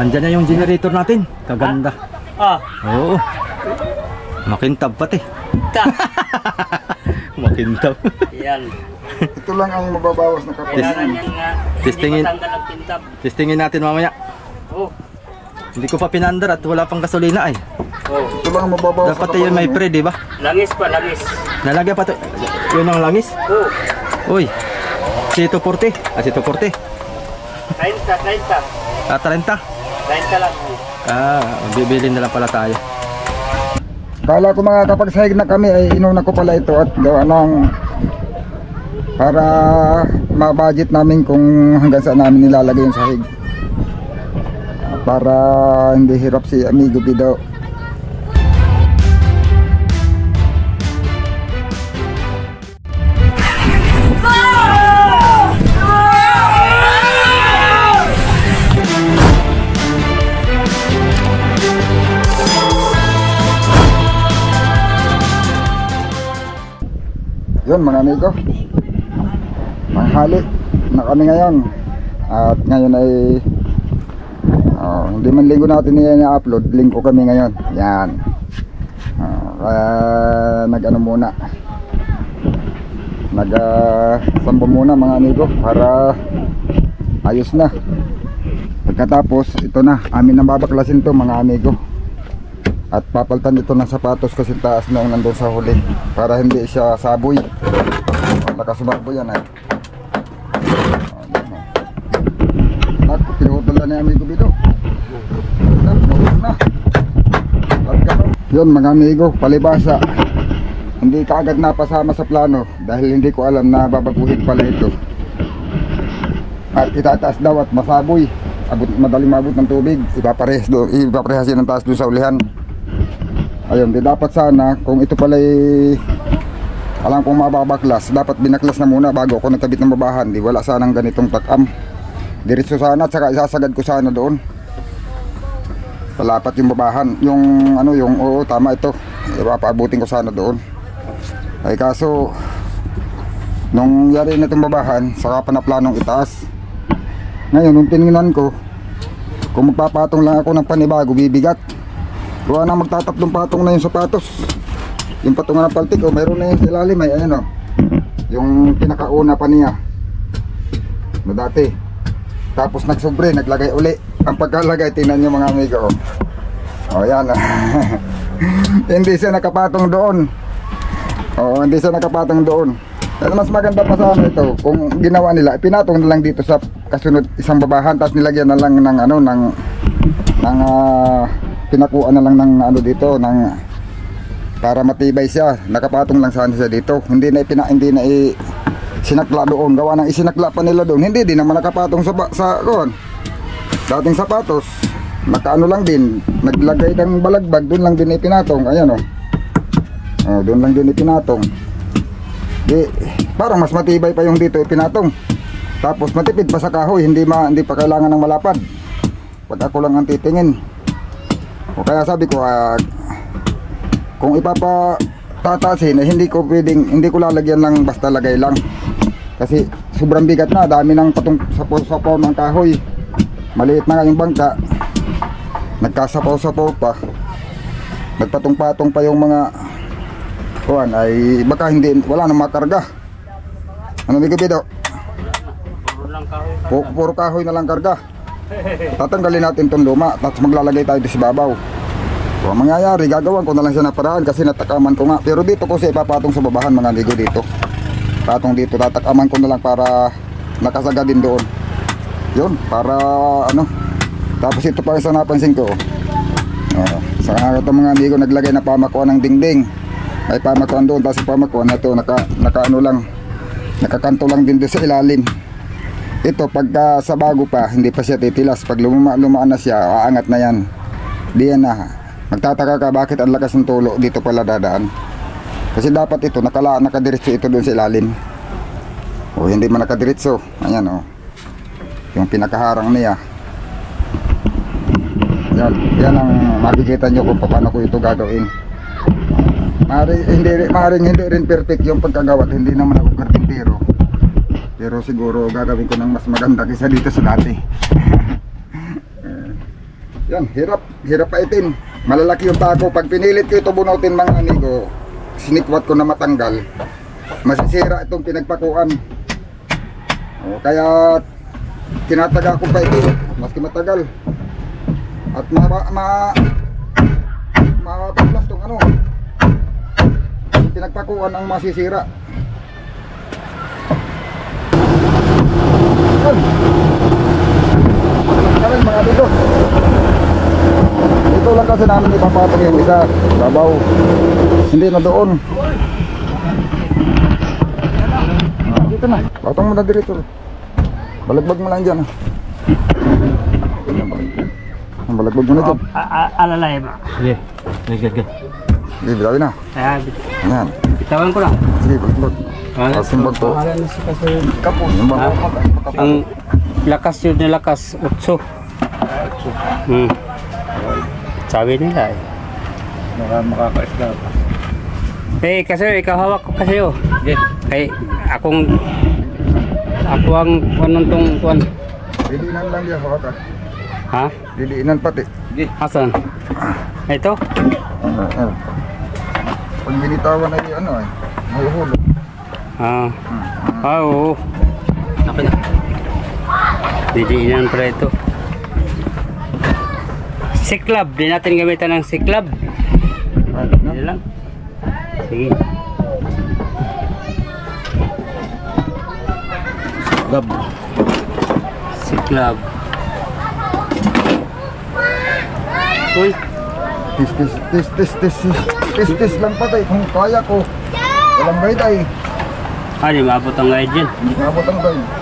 Andyan na yung generator natin. Kaganda. Oo. Makintab pati. Makintab. Yan. Ito lang ang mababawas na kapit. Testingin natin mamaya. Hindi ko pa pinandar at wala pang gasolina ay. Ito lang ang mababawas. Dapat yun may pre, di ba? Langis pa, langis. Nalagyan pa to. Yun ang langis? Uy. C240. C240. 30. 30? 30 lang. Bibili na lang pala tayo. Kala ko makakapagsahig na kami ay inuna ko pala ito at gawa ng para ma-budget namin kung hanggang saan namin nilalagay yung sahig. Para hindi hirap si Amigo Bido. Yun mga amigo, manghali na kami ngayon. At ngayon ay hindi man linggo natin i-upload, linggo kami ngayon. Yan. Kaya nag-ano muna, nag-sambo muna mga amigo para ayos na. Pagkatapos ito na, amin na babaklasin to mga amigo. At papaltan ito ng sapatos kasi taas na yung nandun sa huli para hindi siya saboy. Nakasumakbo yan ay. Ako, pinutol na ni Amigo Bido. Yun mga amigo, palibasa. Hindi kaagad napasama sa plano dahil hindi ko alam na babaguhin pala ito. At itataas daw at masaboy. Madaling mabot ng tubig. Ipaparehasin ng taas doon sa ulihan. Ayun, di dapat sana kung ito pala alam kong mababaklas, dapat binaklas na muna bago ako nagkabit ng babahan. Di wala sanang ganitong takam. Diretso sana at saka isasagad ko sana doon. Palapat yung babahan, oo tama ito. Ipapaabutin ko sana doon. Ay kaso nung yari na itong babahan, saka pa na planong itaas. Ngayon nung tinignan ko, kung magpapatong lang ako ng panibago, bibigat. Kuha na magtatatlong patong na yung sapatos. Yung patungan ng paltik, mayroon na yung ilalim ay ayan yung pinakauna pa niya na dati. Tapos nagsobre, naglagay uli. Ang pagkalagay, tingnan nyo mga amigo. Yan. Hindi siya nakapatong doon. Hindi siya nakapatong doon. Pero mas maganda pa sana ito kung ginawa nila, pinatong na lang dito sa kasunod isang babahan, tapos nilagyan na lang ng pinakuan na lang ng dito para matibay siya. Nakapatong lang sana siya dito. Hindi na sinakla doon. Gawa ng isinakla pa nila doon. Hindi din naman nakapatong sa dating sapatos. Nakaano lang din. Naglagay ng balagbag. Doon lang din ipinatong. Ayan doon lang din ipinatong. Parang mas matibay pa yung dito ipinatong. Tapos matipid pa sa kahoy. Hindi pa kailangan ng malapad. Pag ako lang ang titingin. O kaya sabi ko kung ipapatatasin hindi ko lalagyan lang basta lagay lang kasi sobrang bigat na, dami ng sapaw ng kahoy, maliit na nga yung bangka, nagkasapaw-sapaw pa, nagpatong-patong pa yung mga kuwan ay baka wala nang makarga. Ano Amigo Bido? Puro kahoy na lang karga. Tatanggalin natin itong luma, tapos maglalagay tayo sa babaw. So, ang mangyayari, gagawin ko na lang siya na paraan kasi natakaman ko nga. Pero dito ko siya ipapatong sa babahan mga amigo dito. Patong dito, tatakaman ko na lang para nakasaga din doon. Yun, para Tapos ito pa isang napansin ko. Sa ito mga amigo, naglagay na pamakuan ng dingding. May pamakuan doon, tapos pamakuan na ito, nakakanto lang din doon sa ilalim. Ito pagka sa bago pa, hindi pa siya titilas. Pag lumaan na siya, aangat na yan. Diyan na. Magtataka ka bakit ang lakas ng tulo dito pala dadaan. Kasi dapat ito nakadiretso ito doon sa ilalim. Hindi man nakadiretso. Ayan yung pinakaharang niya. Yan ang makikita nyo kung paano ko ito gagawin. Maaaring hindi rin perfect yung pagkagawa. Hindi naman ako karpintero. Pero siguro gagawin ko ng mas maganda kaysa dito sa dati. Yan, hirap paitin. Malalaki yung tako. Pag pinilit ko ito bunutin mga amigo, sinikwat ko na matanggal, masisira itong pinagpakuan. Kaya tinataga ko paitin, maski matagal. At mapaplas itong ano, yung pinagpakuan ang masisira. Yan. Yan mga amigo. Ito lang kasi namin ipapatong yung isa, babaw. Hindi na doon. Dito na. Patong mo na dito. Balagbag mo lang dyan. Balagbag mo na dyan. Alalay ba? Sige. Sige. Sige, bitawin na. Ayan. Bitawan ko lang. Sige, balagbag. Simbag po. Kapo. Ang lakas yun na lakas, 8. Sabi nila eh. Makakaisda pa. Kasi ikaw hawak ko kasi oh. Ako ang anong tong kuan. Diliinan lang yan, hawak. Ha? Diliinan pati. Asan? Ito? Pag binitawan ay ano eh, mahuhulog. Oo. Okay na. Didiinan pala ito. Siklab, di natin gamitan ng siklab. Hindi lang. Sige. Gab. Siklab. Uy. Tis lang patay. Kung kaya ko, walang guide ay. Di maabot ang guide dyan. Hindi maabot ang guide.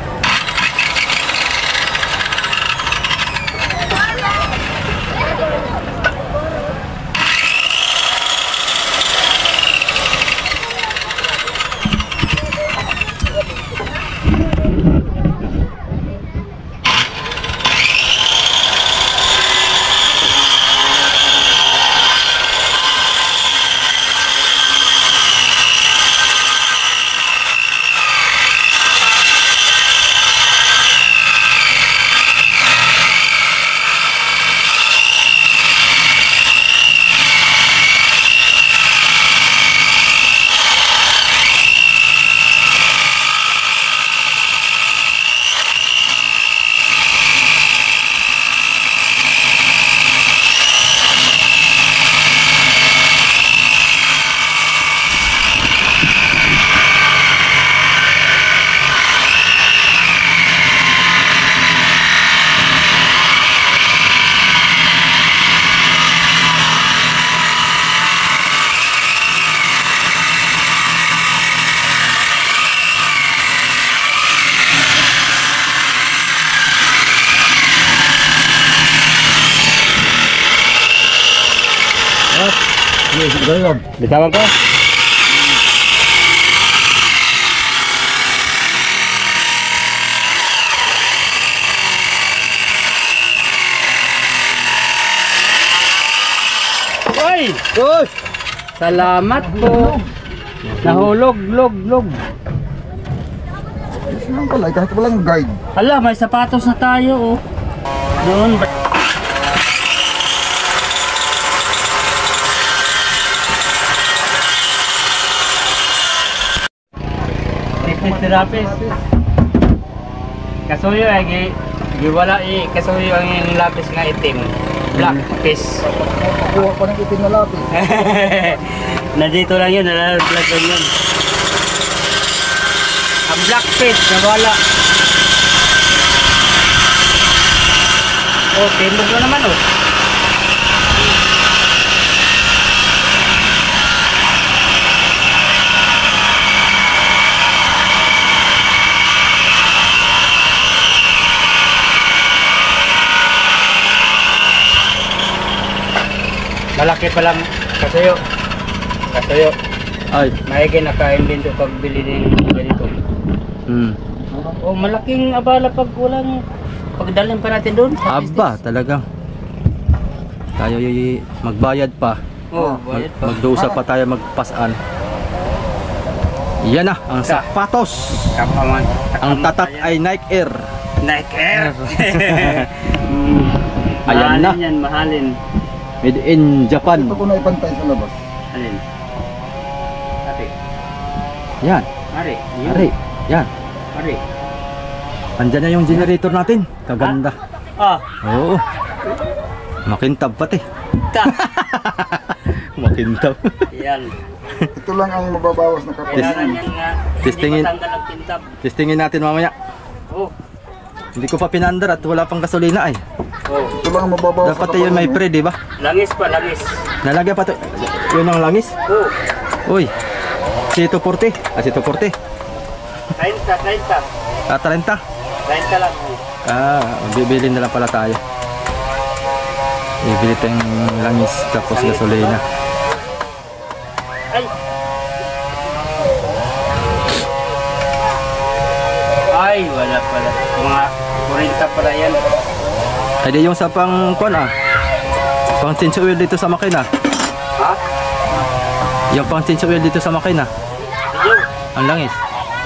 Bitawan ko. Uy! Salamat po. Nahulog, log. Yes lang pala, kahit walang guide. Hala, may sapatos na tayo oh. Doon. Lapis. Kasuyo ay giwala kasuyo ang lapis nga itim. Black piece. Kuha ko ng itim na lapis. Nandito lang yun, nalalaglag lang yun. Ang black piece, nawala. Oh, timog na naman oh. Malaki pa lang kasuyo. Ay. Maigi nakain din to pagbili ng ganito. Oh, malaking abala pag walang pagdalhin pa natin doon. Aba, talagang. Tayo magbayad pa. Oh, bayad pa. Magdusa pa tayo magpasaan. Yan na, ang sapatos. Kapaman. Ang tatak ay Nike Air. Nike Air. Ayan na. Mahalin yan, mahalin. Made in Japan. Ito ko na ipantay sa labas. Alin? Ari. Yan. Ari. Yun. Ari. Yan. Ari. Andyan na yung generator natin. Kaganda. Ah. Oo. Makintab pati. Makintab. Yan. Ito lang ang mababawas na kapal. Kailangan yan nga. Testingin. Hindi matanggal ang kintab. Testingin natin mamaya. Oh. Hindi ko pa pinandar at wala pang gasolina ay. Oh. Ito lang ang mababawas Dapat yun may pre, di ba? Langis pa, langis. Nalagyan pa to. Yun ang langis. Oh. Uy. C240. Ah, C240. 30. Ah, 30. 30 lang. Ah, bibili na lang pala tayo. Bibili tayong langis tapos gasolina. Ay. Ay, wala pala. Mga 40 pala yan. Ay di yung sa pang kuan ah. Pang change oil dito sa makina. Ha? Yung pang change oil dito sa makina. Yun. Ang langis.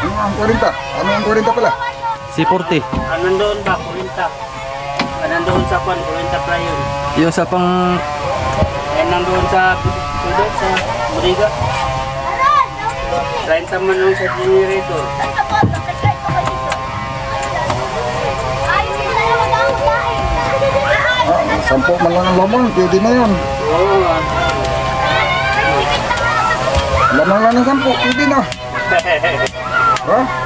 Ano ang 40? Ano ang 40 pala? C40. Nandoon ba? 40. Nandoon sa pan, 40 pala yun. Yung sa pang Nandoon sa Buriga. 30 man lang sa generator. Ah, 10 man lang ang lamang. Pwede na yun. Oo. Lamang lang ng 10. Pwede na. Ha? Ha?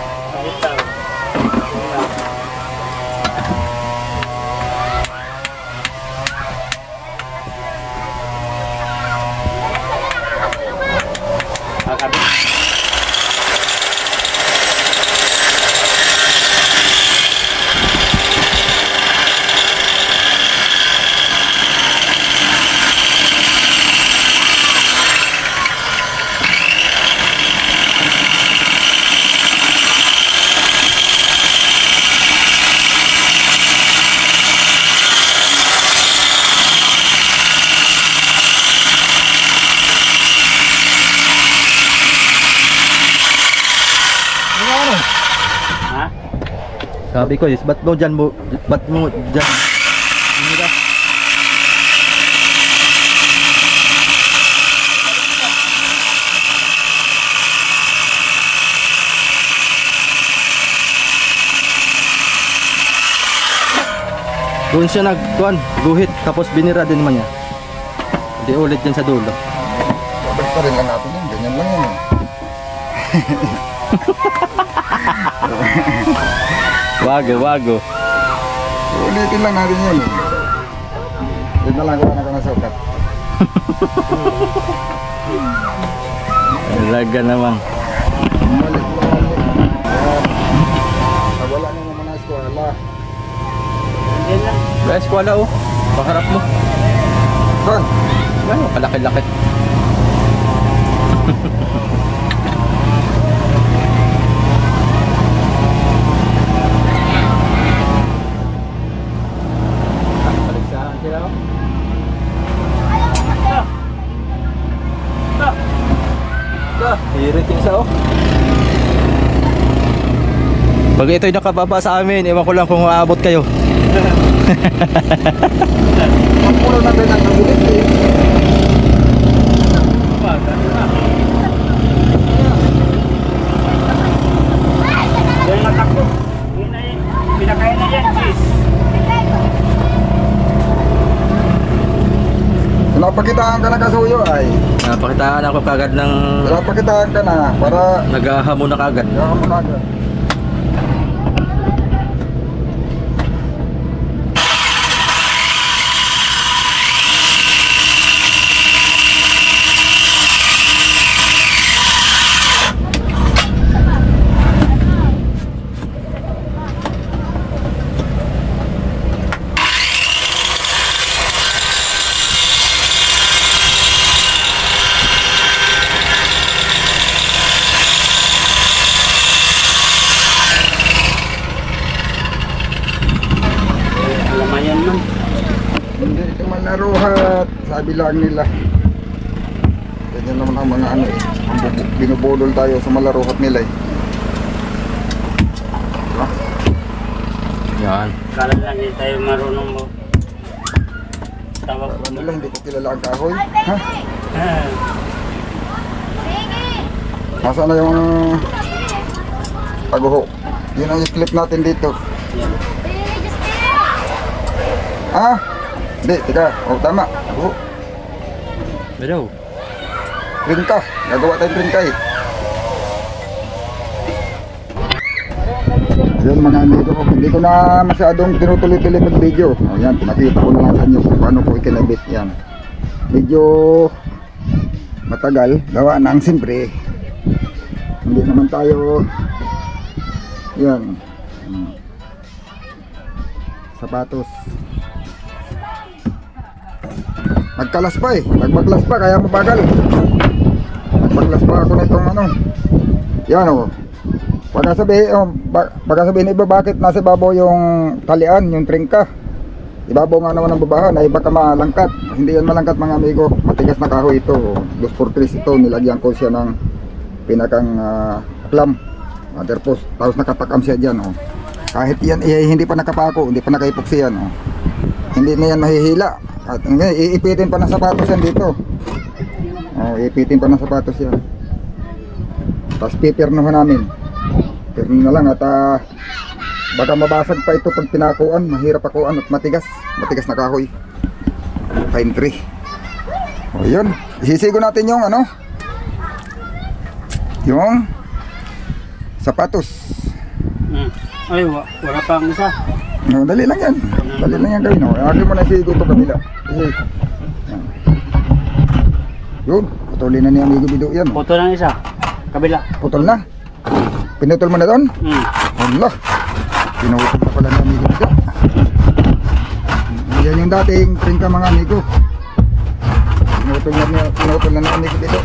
sabi ko, is ba't mo dyan ba't mo dyan? Mira. Doon siya nagkuhan, guhit, tapos binira din naman niya. Hindi ulit din sa dulo. Babalik pa rin lang natin yun. Ganyan lang yun. Wago. Ulitin lang natin yun. Yun na lang kung ano sukat. Laga naman. Balik lang. Wala na naman ang eskwela. Yan lang. Ba, eskwala oh. Paharap mo. Saan? Ano, kalaki-laki. Paligsahan sila oh. Hirit yung isa oh. Pag ito'y nakababa sa amin, ewan ko lang kung maabot kayo. Ang pulo natin ang kabilis eh. Yan matakbo. Pinakain na yan, cheese. Napakitaan ka na kasuyo ay. Napakitaan ako kagad ng Napakitaan ka na para naghahamon na kagad. kaya mo na agad. Alamayan man. Hindi ito man naruhat. Sabi lang nila. Ganyan naman ang mga ano eh. Ang binubudol tayo sa malaruhat nila eh. Yan. Kala lang hindi tayo marunong mo. tawag ko Wala, hindi ko kilala ang kahoy. Ha? Nasaan na yung paguho? Yun ang i-clip natin dito. Ah? Hindi, tika. O, tama. Paguho. Ano? Ringka. Gagawa tayong ringka eh. Yun mga amigo ko, hindi ko na masyadong tinutuloy-tuloy mag-video. O yan, pinakita ko na lang sa inyo kung paano ko ikinabit yan. Medyo matagal, gawa ng siyempre. Hindi naman tayo, yan, sapatos. Nagkalas pa eh, nagmaglas pa, kaya mabagal. Nagmaglas pa ako nitong ano. Yan o. Baka sabihin iba bakit nasa ibabaw yung talian, yung tringka. Ibabaw nga naman ng babahan ay baka malangkat. Hindi yan malangkat mga amigo. Matigas na kahoy ito. 2x3 ito. Nilagyan ko siya ng pinakang aklam. Motherpost. Tapos nakatakam siya dyan. Oh. Kahit yan hindi pa nakapako, hindi pa nakaipoksi yan. Oh. Hindi na yan mahihila. At iipitin pa ng sapatos yan dito. Oh, iipitin pa ng sapatos yan. Tapos pipirnohan namin. Pero na lang at baka mabasag pa ito pag pinakuan, mahirap pakuan at matigas na kahoy. Pine tree. O yun, isisigo natin yung ano, yung sapatos. Ay, wala pang isa. No, dali lang yan gawin. No? Akin mo na isigo ito kabila. Yun, putulin na ni Amigo Bido yan. Photo ng isa, kabila. Putol na. Pinutol mo na doon? Allah, pinutol na pala ni Amigo Bido. Yan yung dating tringka mga amigo. Pinutol na ni Amigo Bido.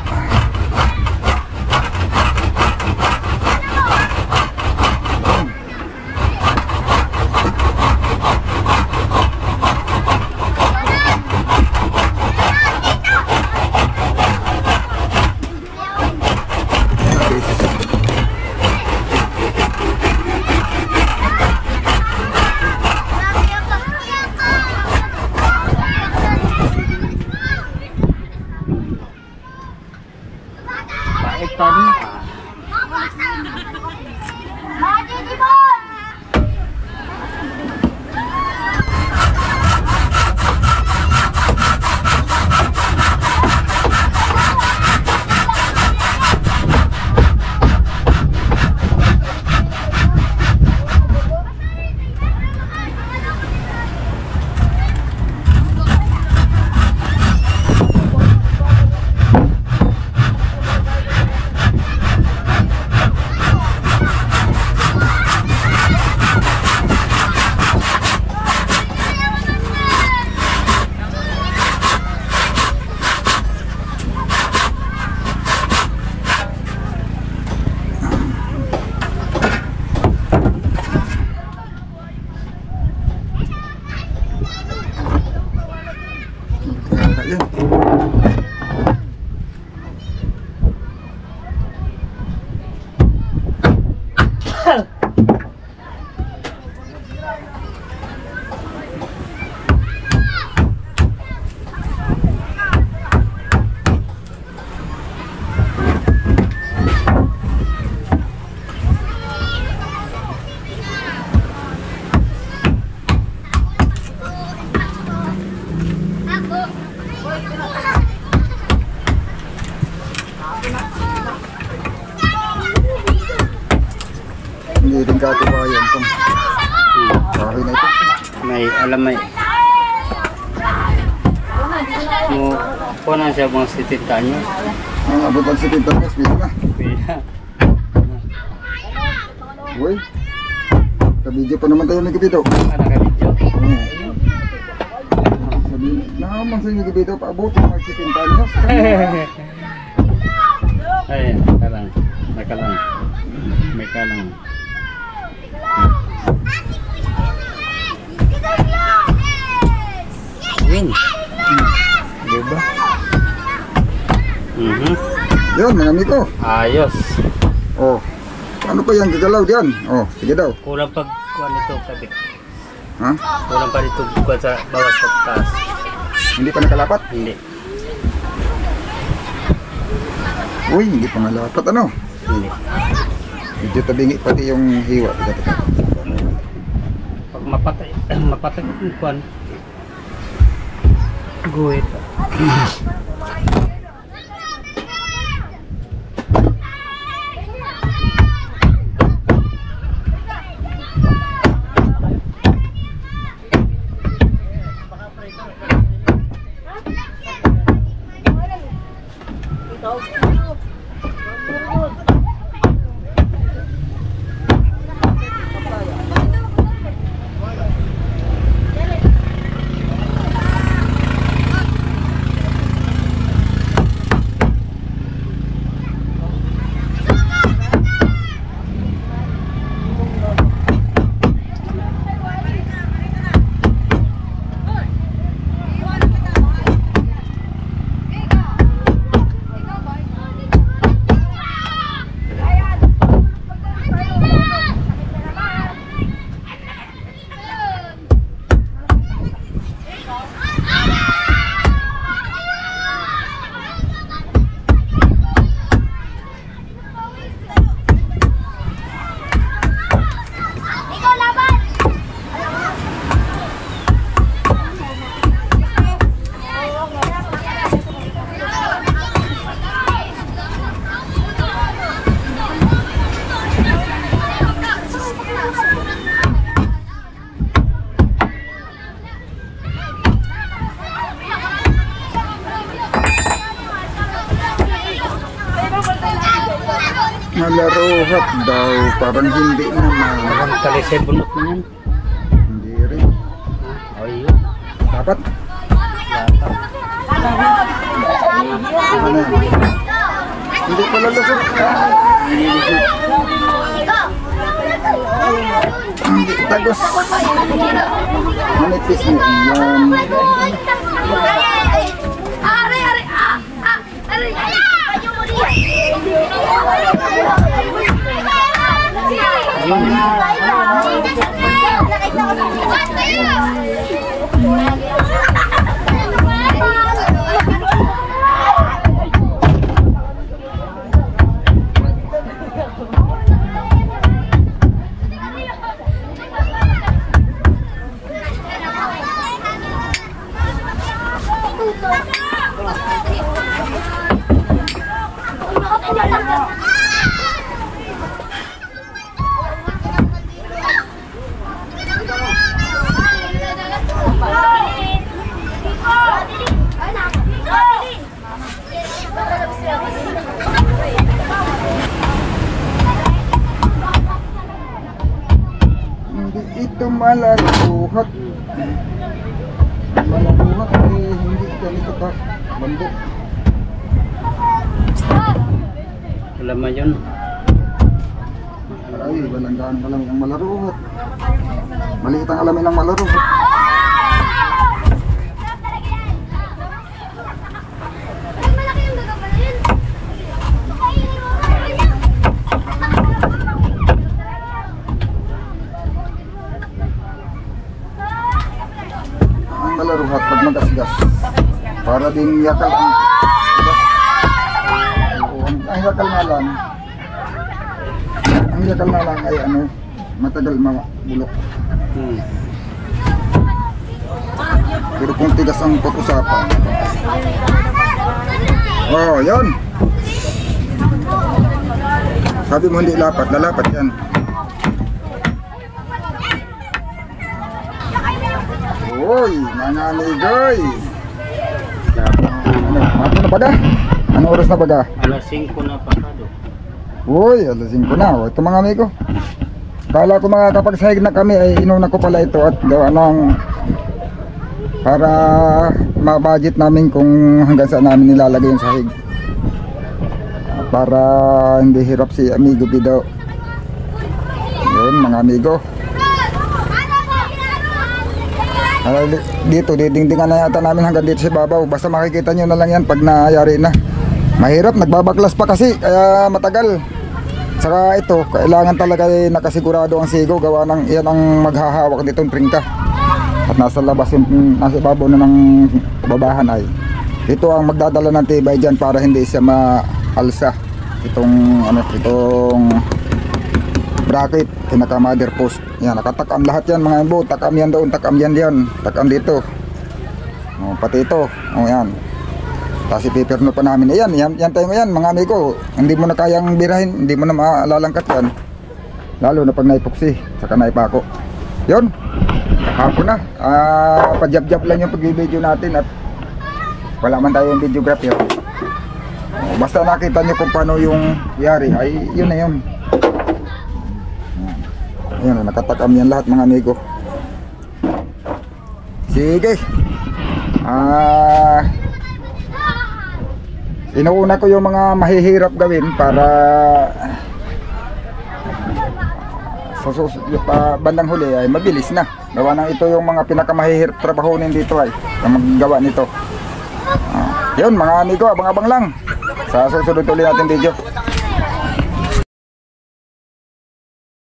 Hindi din katibayan itong kahoy na ito. May alamay. Kung na siya mga 70 anyos. Abot ang 70 anyos, pwede na. Pila. Uy, ka-video pa naman tayo ng Gabito. Naka-video. Sabihin, naman sa inyo Gabito, paabutin mag 70 anyos. Ay, nakalang. May kalang. Win. Diba? Yun, mga amigo. Ayos. Oh, ano pa yan, gagalaw diyan? Oh, sige daw. Kulang pag kuha nito sabi. Ha? Kulang pa dito kuha sa bawas sa taas. Hindi pa nakalapat? Hindi. Uy, hindi pa nalapat ano? Hindi. Medyo tabingi pati yung hiwa. Teka. Pag mapatay yung kwan. Guhit. Malaruhat daw, parang hindi naman. Parang talisay bunot mo yan. Hindi rin. Ayun. Dapat? Dapat. Ano? Hindi pala lusot. Hindi tagos. Manipis mo yan. Hindi ito malaruhat. Malaruhat eh, hindi ganito ka bambu. Alam mo yun. Ay, balanggaan pa lang ang malaruhat. Maliit ang alamin ng malaruhat. Ang malaruhat pag magasgas. Para din yakal ang ang yakal nga lang. Ang yakal nga lang ay ano, matagal mabulok. Pero kung tigas ang pag-usapan. Oh, yun. Sabi mo hindi lapat, lalapat yan. Uy, nananigoy. Ano na baga? Ano oras na baga? Alas 5 na pa kado. Uy, alas 5 na. O, ito mga amigo. Kala ko mga kapagsahig na kami ay inuna ko pala ito at gawa ng para ma-budget namin kung hanggang saan namin nilalagay yung sahig. Para hindi hirap si amigo Bido. Yun mga amigo. Dito, didingdingan na yata namin hanggang dito sa babaw. Basta makikita nyo na lang yan pag nayari na. Mahirap, nagbabaklas pa kasi, kaya matagal. Saka ito, kailangan talaga nakasigurado ang sigo. Gawa ng yan ang maghahawak nitong tringka. at nasa labas yung nasa ibabaw na ng babahan ay ito ang magdadala ng tibay dyan para hindi siya maalsa itong bracket, pinaka mother post. Yan, nakatakam lahat yan mga imbo, takam yan doon, takam yan dyan, takam dito. O, pati ito, o yan. Tapos ipiperno pa namin, yan tayo yan mga amigo, hindi mo na kayang birahin, hindi mo na maalalangkat yan. Lalo na pag naipuksi, saka naipako. Yun, hapon na, pajab-jab lang yung pag-video natin at wala man tayong videographer. O, basta nakita nyo kung paano yung yari, ay yun na yun. Ayan, nakatakam yan lahat mga amigo. Sige. Inuuna ko yung mga mahihirap gawin para sa bandang huli ay mabilis na. Gawa ng ito yung mga pinakamahihirap trabahonin dito ay ang maggawa nito. Yun mga amigo, abang-abang lang sa susunod ulit natin video.